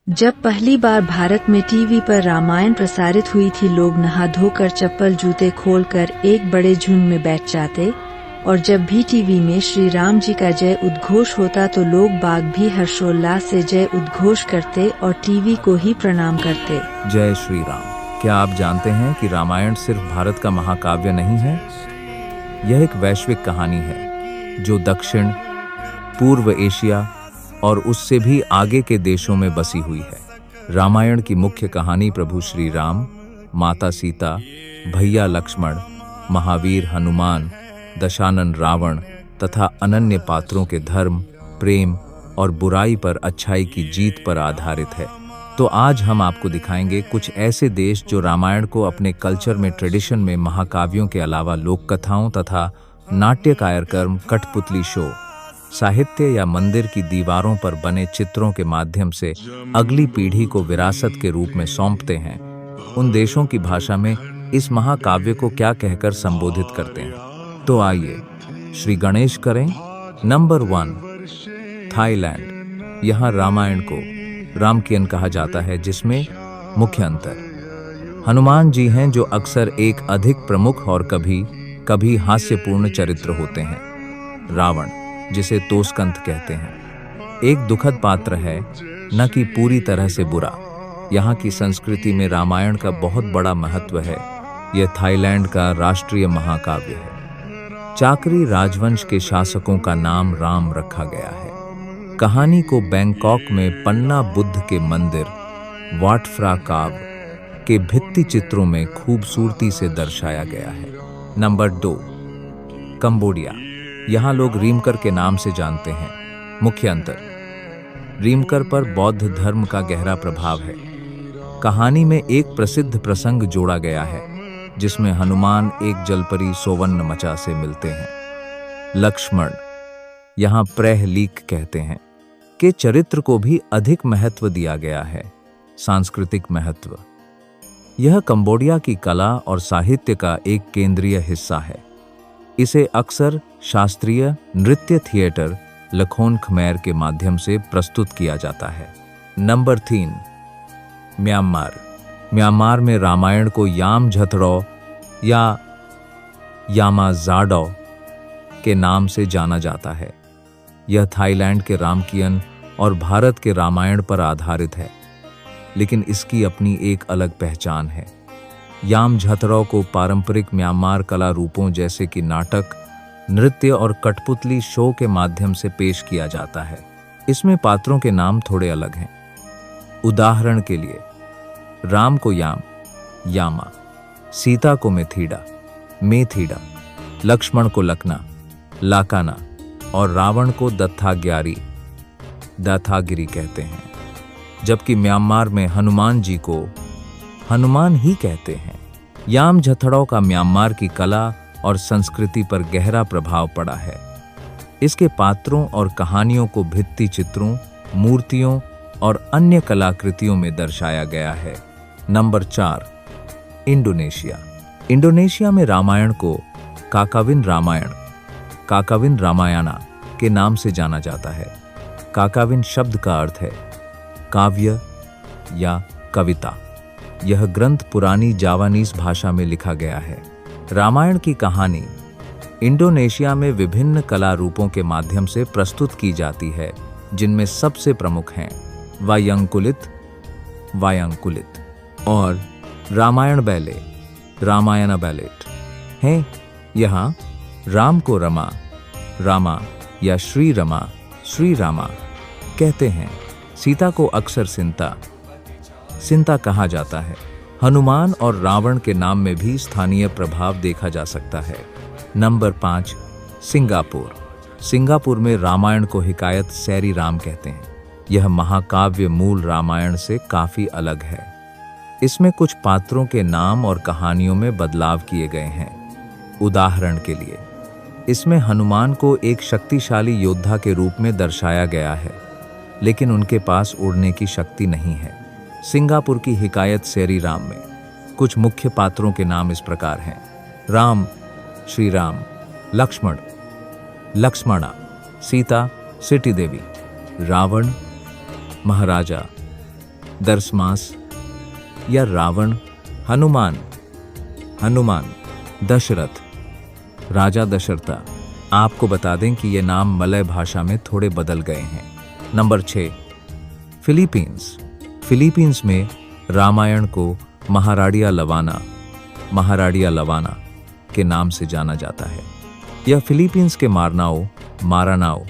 जब पहली बार भारत में टीवी पर रामायण प्रसारित हुई थी, लोग नहा धोकर चप्पल जूते खोलकर एक बड़े झुंड में बैठ जाते और जब भी टीवी में श्री राम जी का जय उद्घोष होता तो लोग बाग भी हर्षोल्लास से जय उद्घोष करते और टीवी को ही प्रणाम करते। जय श्री राम। क्या आप जानते हैं कि रामायण सिर्फ भारत का महाकाव्य नहीं है? यह एक वैश्विक कहानी है जो दक्षिण पूर्व एशिया और उससे भी आगे के देशों में बसी हुई है। रामायण की मुख्य कहानी प्रभु श्री राम, माता सीता, भैया लक्ष्मण, महावीर हनुमान, दशानन रावण तथा अनन्य पात्रों के धर्म, प्रेम और बुराई पर अच्छाई की जीत पर आधारित है। तो आज हम आपको दिखाएंगे कुछ ऐसे देश जो रामायण को अपने कल्चर में, ट्रेडिशन में महाकाव्यों के अलावा लोक कथाओं तथा नाट्य कार्यक्रम, कठपुतली शो, साहित्य या मंदिर की दीवारों पर बने चित्रों के माध्यम से अगली पीढ़ी को विरासत के रूप में सौंपते हैं। उन देशों की भाषा में इस महाकाव्य को क्या कहकर संबोधित करते हैं, तो आइए श्री गणेश करें। Number 1, Thailand. यहाँ रामायण को रामकियन कहा जाता है, जिसमें मुख्य अंतर हनुमान जी हैं जो अक्सर एक अधिक प्रमुख और कभी कभी हास्यपूर्ण चरित्र होते हैं। रावण, जिसे तोषकंत कहते हैं, एक दुखद पात्र है, न कि पूरी तरह से बुरा। यहाँ की संस्कृति में रामायण का बहुत बड़ा महत्व है। यह थाईलैंड का राष्ट्रीय महाकाव्य है। चाकरी राजवंश के शासकों का नाम राम रखा गया है। कहानी को बैंकॉक में पन्ना बुद्ध के मंदिर वाट फ्रा काव के भित्ति चित्रों में खूबसूरती से दर्शाया गया है। Number 2, Cambodia. यहाँ लोग रीमकर के नाम से जानते हैं। मुख्य अंतर, रीमकर पर बौद्ध धर्म का गहरा प्रभाव है। कहानी में एक प्रसिद्ध प्रसंग जोड़ा गया है जिसमें हनुमान एक जलपरी सोवन्न मचा से मिलते हैं। लक्ष्मण, यहाँ प्रहलीक कहते हैं, के चरित्र को भी अधिक महत्व दिया गया है। सांस्कृतिक महत्व, यह कंबोडिया की कला और साहित्य का एक केंद्रीय हिस्सा है। इसे अक्सर शास्त्रीय नृत्य थिएटर लखोन खमेर के माध्यम से प्रस्तुत किया जाता है। Number 3, Myanmar. म्यांमार में रामायण को याम झथड़ो या यामा जाडो के नाम से जाना जाता है। यह थाईलैंड के रामकियन और भारत के रामायण पर आधारित है, लेकिन इसकी अपनी एक अलग पहचान है। याम झथड़ो को पारंपरिक म्यांमार कला रूपों जैसे कि नाटक, नृत्य और कठपुतली शो के माध्यम से पेश किया जाता है। इसमें पात्रों के नाम थोड़े अलग हैं। उदाहरण के लिए, राम को याम, यामा, सीता को मेथीडा, मेथीडा, लक्ष्मण को लकना, लाकाना और रावण को दत्ताग्यारी, दाथागिरी कहते हैं। जबकि म्यांमार में हनुमान जी को हनुमान ही कहते हैं। याम झथड़ों का म्यांमार की कला और संस्कृति पर गहरा प्रभाव पड़ा है। इसके पात्रों और कहानियों को भित्ति चित्रों, मूर्तियों और अन्य कलाकृतियों में दर्शाया गया है। Number 4, Indonesia. इंडोनेशिया में रामायण को काकाविन रामायण, काकाविन रामायणा के नाम से जाना जाता है। काकाविन शब्द का अर्थ है काव्य या कविता। यह ग्रंथ पुरानी जावानीज भाषा में लिखा गया है। रामायण की कहानी इंडोनेशिया में विभिन्न कला रूपों के माध्यम से प्रस्तुत की जाती है, जिनमें सबसे प्रमुख हैं वायंकुलित, वायंकुलित और रामायण बैले, रामायण बैलेट हैं। यहाँ राम को रमा, रामा या श्री रमा, श्री रामा कहते हैं। सीता को अक्सर सिंता, सिंता कहा जाता है। हनुमान और रावण के नाम में भी स्थानीय प्रभाव देखा जा सकता है। Number 5, Singapore. सिंगापुर में रामायण को हिकायत सैरी राम कहते हैं। यह महाकाव्य मूल रामायण से काफी अलग है। इसमें कुछ पात्रों के नाम और कहानियों में बदलाव किए गए हैं। उदाहरण के लिए, इसमें हनुमान को एक शक्तिशाली योद्धा के रूप में दर्शाया गया है, लेकिन उनके पास उड़ने की शक्ति नहीं है। सिंगापुर की हिकायत सैरी राम में कुछ मुख्य पात्रों के नाम इस प्रकार हैं: राम, श्री राम, लक्ष्मण, लक्ष्मणा, सीता, सिटी देवी, रावण, महाराजा, दरसमास या रावण, हनुमान, दशरथ, राजा दशरथा। आपको बता दें कि ये नाम मलय भाषा में थोड़े बदल गए हैं। Number 6, Philippines. फिलीपींस में रामायण को महाराडिया लवाना के नाम से जाना जाता है। यह फिलीपींस के मारानाओ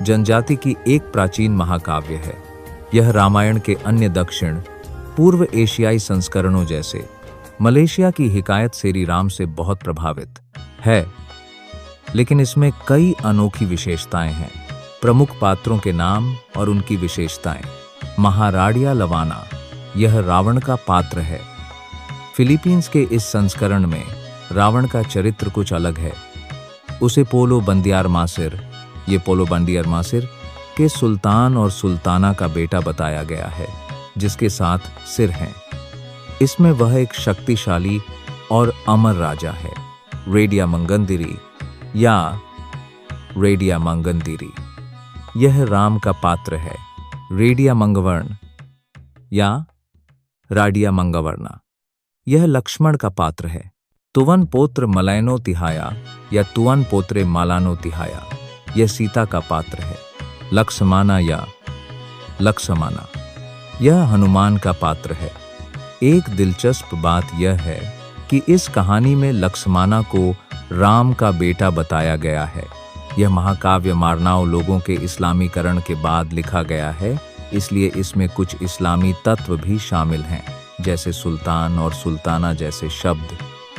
जनजाति की एक प्राचीन महाकाव्य है। यह रामायण के अन्य दक्षिण पूर्व एशियाई संस्करणों जैसे मलेशिया की हिकायत सेरी राम से बहुत प्रभावित है, लेकिन इसमें कई अनोखी विशेषताएं हैं। प्रमुख पात्रों के नाम और उनकी विशेषताएं। महाराडिया लवाना, यह रावण का पात्र है। फिलीपींस के इस संस्करण में रावण का चरित्र कुछ अलग है। उसे पोलो बंदियार मासिर के सुल्तान और सुल्ताना का बेटा बताया गया है, जिसके 7 सिर हैं। इसमें वह एक शक्तिशाली और अमर राजा है। रेडिया मंगंदिरी, यह राम का पात्र है। रेडिया मंगवर्ण या राडिया मंगवर्णा, यह लक्ष्मण का पात्र है। तुवन पोत्र मलयनो तिहाया या तुवन पोत्रे मालानो तिहाया, यह सीता का पात्र है। लक्ष्मणा, यह हनुमान का पात्र है। एक दिलचस्प बात यह है कि इस कहानी में लक्ष्मणा को राम का बेटा बताया गया है। यह महाकाव्य मारनाओ लोगों के इस्लामीकरण के बाद लिखा गया है, इसलिए इसमें कुछ इस्लामी तत्व भी शामिल हैं, जैसे सुल्तान और सुल्ताना जैसे शब्द।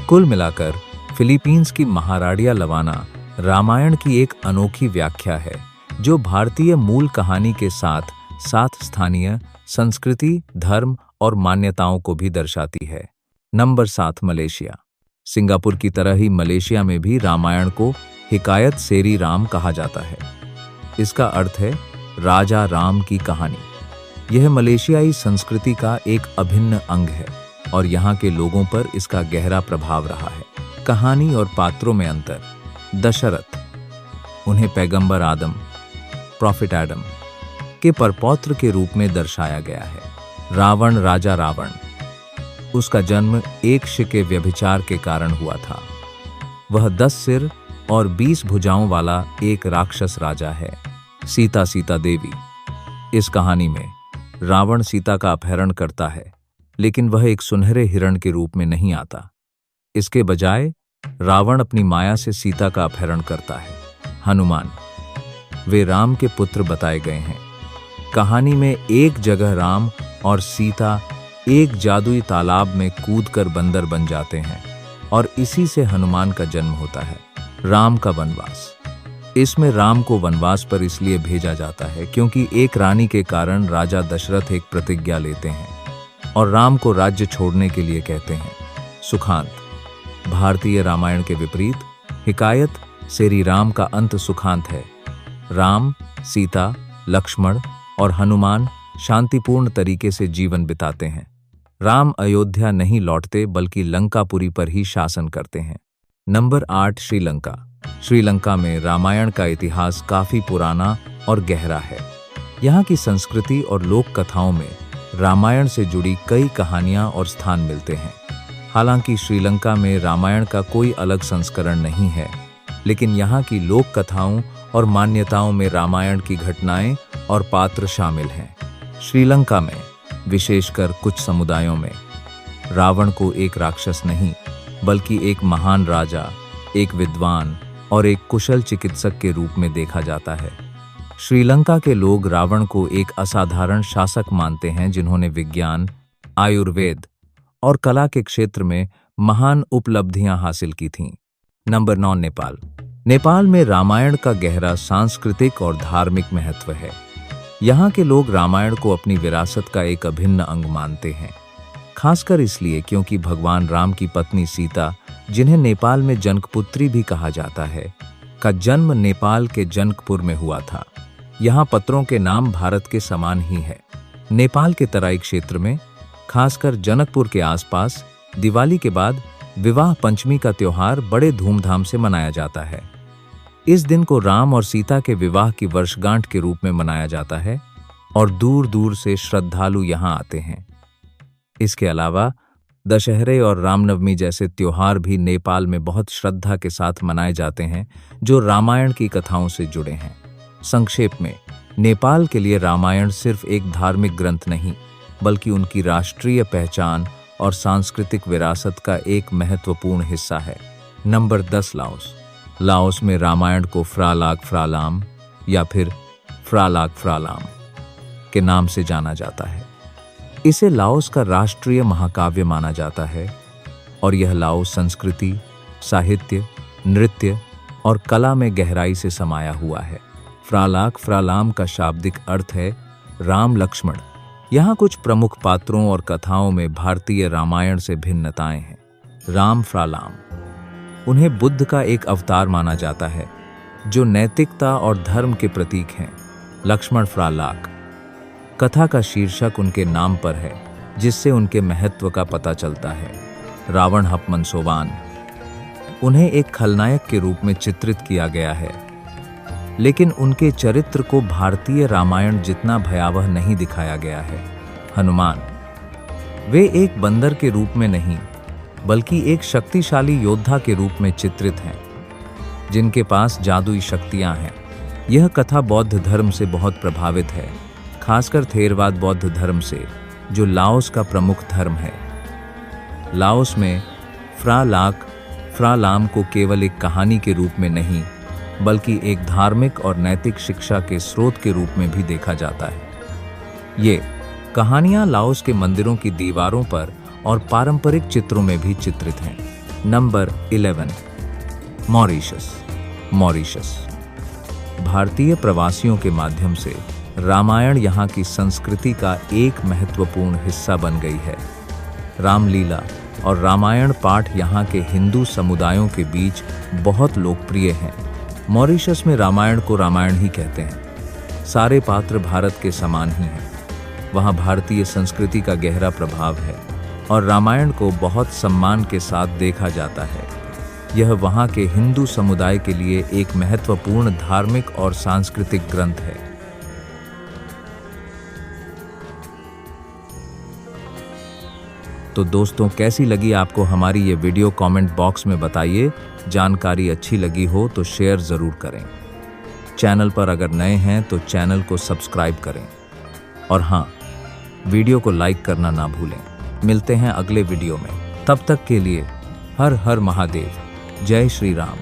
कुल मिलाकर फिलीपींस की महाराडिया लवाना रामायण की एक अनोखी व्याख्या है, जो भारतीय मूल कहानी के साथ साथ स्थानीय संस्कृति, धर्म और मान्यताओं को भी दर्शाती है। Number 7, Malaysia. सिंगापुर की तरह ही मलेशिया में भी रामायण को हिकायत सेरी राम कहा जाता है। इसका अर्थ है राजा राम की कहानी। यह मलेशियाई संस्कृति का एक अभिन्न अंग है और यहाँ के लोगों पर इसका गहरा प्रभाव रहा है। कहानी और पात्रों में अंतर। दशरथ, उन्हें पैगंबर आदम, प्रॉफिट एडम के परपौत्र के रूप में दर्शाया गया है। रावण, राजा रावण, उसका जन्म एक शिके व्यभिचार के कारण हुआ था। वह 10 सिर और 20 भुजाओं वाला एक राक्षस राजा है। सीता देवी। इस कहानी में रावण सीता का अपहरण करता है, लेकिन वह एक सुनहरे हिरण के रूप में नहीं आता। इसके बजाय रावण अपनी माया से सीता का अपहरण करता है। हनुमान, वे राम के पुत्र बताए गए हैं। कहानी में एक जगह राम और सीता एक जादुई तालाब में कूदकर बंदर बन जाते हैं और इसी से हनुमान का जन्म होता है। राम का वनवास। इसमें राम को वनवास पर इसलिए भेजा जाता है क्योंकि एक रानी के कारण राजा दशरथ एक प्रतिज्ञा लेते हैं और राम को राज्य छोड़ने के लिए कहते हैं। सुखांत। भारतीय रामायण के विपरीत हिकायत सेरी राम का अंत सुखांत है। राम, सीता, लक्ष्मण और हनुमान शांतिपूर्ण तरीके से जीवन बिताते हैं। राम अयोध्या नहीं लौटते बल्कि लंकापुरी पर ही शासन करते हैं। नंबर 8, श्रीलंका। श्रीलंका में रामायण का इतिहास काफी पुराना और गहरा है। यहाँ की संस्कृति और लोक कथाओं में रामायण से जुड़ी कई कहानियां और स्थान मिलते हैं। हालांकि श्रीलंका में रामायण का कोई अलग संस्करण नहीं है, लेकिन यहाँ की लोक कथाओं और मान्यताओं में रामायण की घटनाएं और पात्र शामिल हैं। श्रीलंका में, विशेषकर कुछ समुदायों में, रावण को एक राक्षस नहीं बल्कि एक महान राजा, एक विद्वान और एक कुशल चिकित्सक के रूप में देखा जाता है। श्रीलंका के लोग रावण को एक असाधारण शासक मानते हैं जिन्होंने विज्ञान, आयुर्वेद और कला के क्षेत्र में महान उपलब्धियां हासिल की थीं। नंबर 9, नेपाल। नेपाल में रामायण का गहरा सांस्कृतिक और धार्मिक महत्व है। यहाँ के लोग रामायण को अपनी विरासत का एक अभिन्न अंग मानते हैं, खासकर इसलिए क्योंकि भगवान राम की पत्नी सीता, जिन्हें नेपाल में जनकपुत्री भी कहा जाता है, का जन्म नेपाल के जनकपुर में हुआ था। यहाँ पत्रों के नाम भारत के समान ही है। नेपाल के तराई क्षेत्र में, खासकर जनकपुर के आसपास, दिवाली के बाद विवाह पंचमी का त्योहार बड़े धूमधाम से मनाया जाता है। इस दिन को राम और सीता के विवाह की वर्षगांठ के रूप में मनाया जाता है। और दूर दूर से श्रद्धालु यहाँ आते हैं। इसके अलावा दशहरे और रामनवमी जैसे त्योहार भी नेपाल में बहुत श्रद्धा के साथ मनाए जाते हैं, जो रामायण की कथाओं से जुड़े हैं। संक्षेप में, नेपाल के लिए रामायण सिर्फ एक धार्मिक ग्रंथ नहीं, बल्कि उनकी राष्ट्रीय पहचान और सांस्कृतिक विरासत का एक महत्वपूर्ण हिस्सा है। Number 10, Laos. लाओस में रामायण को फ्रालाग फ्रालाम या फिर फ्रालाग फ्रालाम के नाम से जाना जाता है। इसे लाओस का राष्ट्रीय महाकाव्य माना जाता है और यह लाओस संस्कृति, साहित्य, नृत्य और कला में गहराई से समाया हुआ है। फ्रालाग फ्रालाम का शाब्दिक अर्थ है राम लक्ष्मण। यहाँ कुछ प्रमुख पात्रों और कथाओं में भारतीय रामायण से भिन्नताएं हैं। राम फ्रालाम, उन्हें बुद्ध का एक अवतार माना जाता है जो नैतिकता और धर्म के प्रतीक हैं। लक्ष्मण फ्रालाग, कथा का शीर्षक उनके नाम पर है, जिससे उनके महत्व का पता चलता है। रावण हपमन सोवान, उन्हें एक खलनायक के रूप में चित्रित किया गया है, लेकिन उनके चरित्र को भारतीय रामायण जितना भयावह नहीं दिखाया गया है। हनुमान, वे एक बंदर के रूप में नहीं, बल्कि एक शक्तिशाली योद्धा के रूप में चित्रित हैं, जिनके पास जादुई शक्तियां हैं। यह कथा बौद्ध धर्म से बहुत प्रभावित है, खासकर थेरवाद बौद्ध धर्म से, जो लाओस का प्रमुख धर्म है। लाओस में फ्रालाग फ्रालाम को केवल एक कहानी के रूप में नहीं, बल्कि एक धार्मिक और नैतिक शिक्षा के स्रोत के रूप में भी देखा जाता है। ये कहानियां लाओस के मंदिरों की दीवारों पर और पारंपरिक चित्रों में भी चित्रित हैं। Number 11, Mauritius. मॉरीशस भारतीय प्रवासियों के माध्यम से रामायण यहाँ की संस्कृति का एक महत्वपूर्ण हिस्सा बन गई है। रामलीला और रामायण पाठ यहाँ के हिंदू समुदायों के बीच बहुत लोकप्रिय हैं। मॉरीशस में रामायण को रामायण ही कहते हैं। सारे पात्र भारत के समान ही हैं। वहाँ भारतीय संस्कृति का गहरा प्रभाव है और रामायण को बहुत सम्मान के साथ देखा जाता है। यह वहाँ के हिंदू समुदाय के लिए एक महत्वपूर्ण धार्मिक और सांस्कृतिक ग्रंथ है। तो दोस्तों, कैसी लगी आपको हमारी ये वीडियो? कमेंट बॉक्स में बताइए। जानकारी अच्छी लगी हो तो शेयर ज़रूर करें। चैनल पर अगर नए हैं तो चैनल को सब्सक्राइब करें और हाँ, वीडियो को लाइक करना ना भूलें। मिलते हैं अगले वीडियो में। तब तक के लिए हर हर महादेव। जय श्री राम।